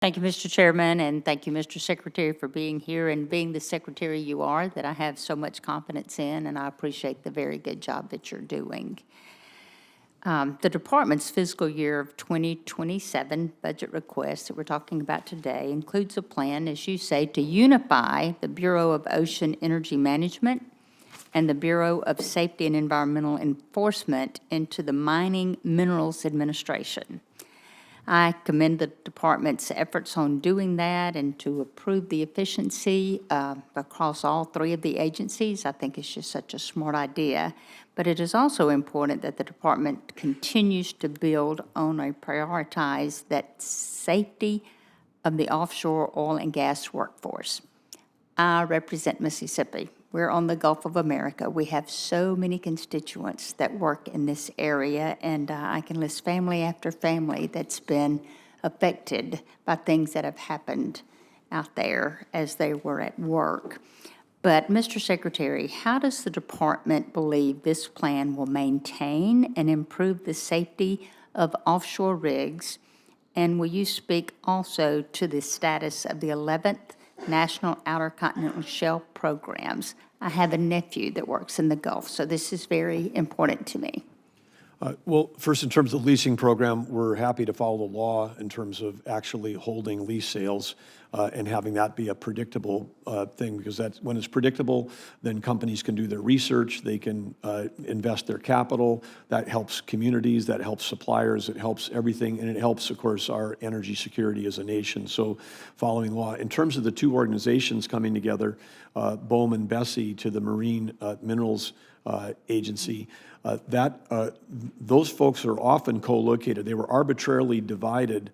Thank you, Mr. Chairman, and thank you, Mr. Secretary, for being here and being the secretary you are that I have so much confidence in, and I appreciate the very good job that you're doing. The department's fiscal year of 2027 budget request that we're talking about today includes a plan, as you say, to unify the Bureau of Ocean Energy Management and the Bureau of Safety and Environmental Enforcement into the Mining Minerals Administration. I commend the department's efforts on doing that and to improve the efficiency across all three of the agencies. I think it's just such a smart idea. But it is also important that the department continues to build on a prioritize that safety of the offshore oil and gas workforce. I represent Mississippi. We're on the Gulf of America. We have so many constituents that work in this area, and I can list family after family that's been affected by things that have happened out there as they were at work. But, Mr. Secretary, how does the department believe this plan will maintain and improve the safety of offshore rigs? And will you speak also to the status of the 11th National Outer Continental Shelf programs? I have a nephew that works in the Gulf, so this is very important to me. Well, first, in terms of the leasing program, we're happy to follow the law in terms of actually holding lease sales and having that be a predictable thing, because that's when it's predictable, then companies can do their research, they can invest their capital. That helps communities, that helps suppliers, it helps everything, and it helps, of course, our energy security as a nation. So, following law. In terms of the two organizations coming together, BOEM and Bessie to the Marine Minerals Agency, those folks are often co-located. They were arbitrarily divided,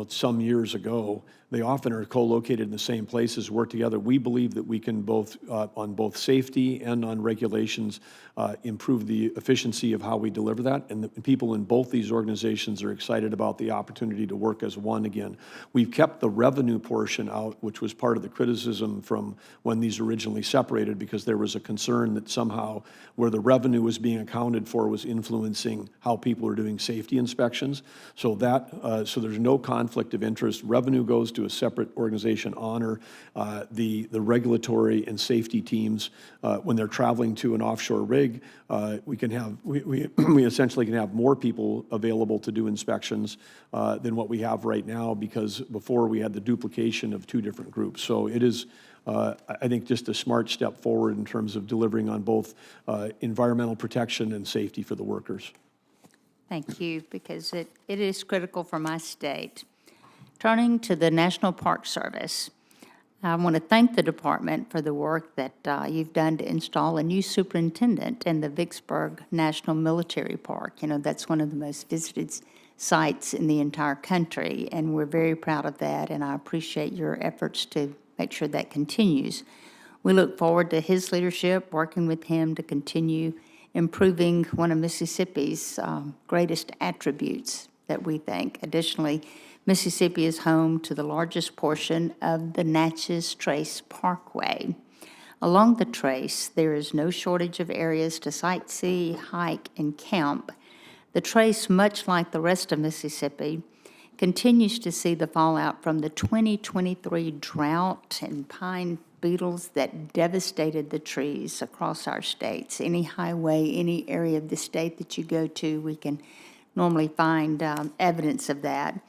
some years ago. They often are co-located in the same places, work together. We believe that we can both, on both safety and on regulations, improve the efficiency of how we deliver that. And the people in both these organizations are excited about the opportunity to work as one again. We've kept the revenue portion out, which was part of the criticism from when these originally separated, because there was a concern that somehow where the revenue was being accounted for was influencing how people are doing safety inspections. So so there's no conflict of interest. Revenue goes to a separate organization. Honor the regulatory and safety teams when they're traveling to an offshore rig. We essentially can have more people available to do inspections than what we have right now, because before we had the duplication of two different groups. So it is, I think, just a smart step forward in terms of delivering on both environmental protection and safety for the workers. Thank you, because it is critical for my state. Turning to the National Park Service, I want to thank the department for the work that you've done to install a new superintendent in the Vicksburg National Military Park. You know, that's one of the most visited sites in the entire country, and we're very proud of that, and I appreciate your efforts to make sure that continues. We look forward to his leadership, working with him to continue improving one of Mississippi's greatest attributes that we think. Additionally, Mississippi is home to the largest portion of the Natchez Trace Parkway. Along the trace, there is no shortage of areas to sightsee, hike, and camp. The trace, much like the rest of Mississippi, continues to see the fallout from the 2023 drought and pine beetles that devastated the trees across our states. Any highway, any area of the state that you go to, we can normally find evidence of that.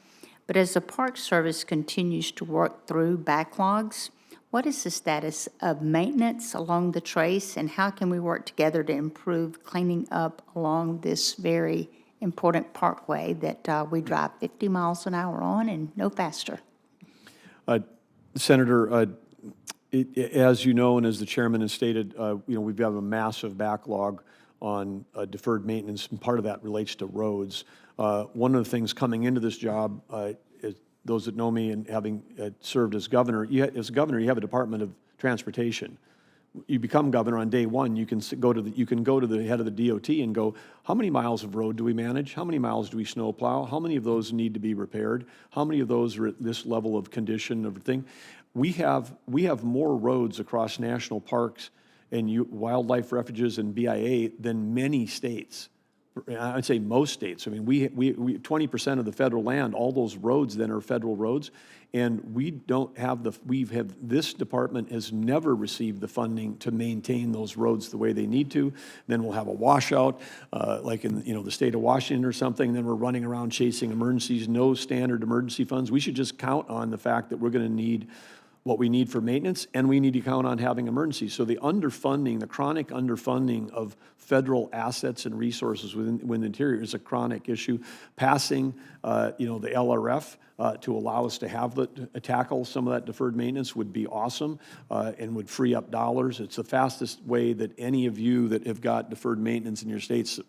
But as the Park Service continues to work through backlogs, what is the status of maintenance along the trace, and how can we work together to improve cleaning up along this very important parkway that we drive 50 miles an hour on and no faster? Senator, as you know, and as the chairman has stated, we've got a massive backlog on deferred maintenance, and part of that relates to roads. One of the things coming into this job, is those that know me and having served as governor, you have a Department of Transportation. You become governor on day one. You can go to the head of the DOT and go, how many miles of road do we manage? How many miles do we snow plow? How many of those need to be repaired? How many of those are at this level of condition of thing? We have more roads across national parks and wildlife refuges and BIA than many states. I'd say most states. I mean, we 20% of the federal land, all those roads then are federal roads, and we don't have this department has never received the funding to maintain those roads the way they need to. Then we'll have a washout, like in, the state of Washington or something, and then we're running around chasing emergencies, no standard emergency funds. We should just count on the fact that we're going to need what we need for maintenance, and we need to count on having emergencies. So the underfunding, the chronic underfunding of federal assets and resources within the interior is a chronic issue. Passing, the LRF to allow us to have tackle some of that deferred maintenance would be awesome and would free up dollars. It's the fastest way that any of you that have got deferred maintenance in your states,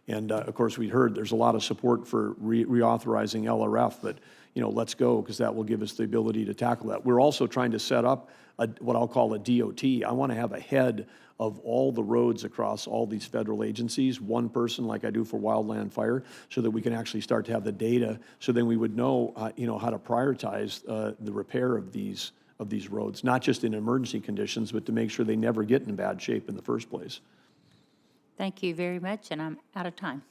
and of course we heard there's a lot of support for reauthorizing LRF, but let's go, because that will give us the ability to tackle that. We're also trying to set up what I'll call a DOT. I want to have a head of all the roads across all these federal agencies, one person like I do for wildland fire, so that we can actually start to have the data, so then we would know, how to prioritize the repair of these roads, not just in emergency conditions, but to make sure they never get in bad shape in the first place. Thank you very much, and I'm out of time.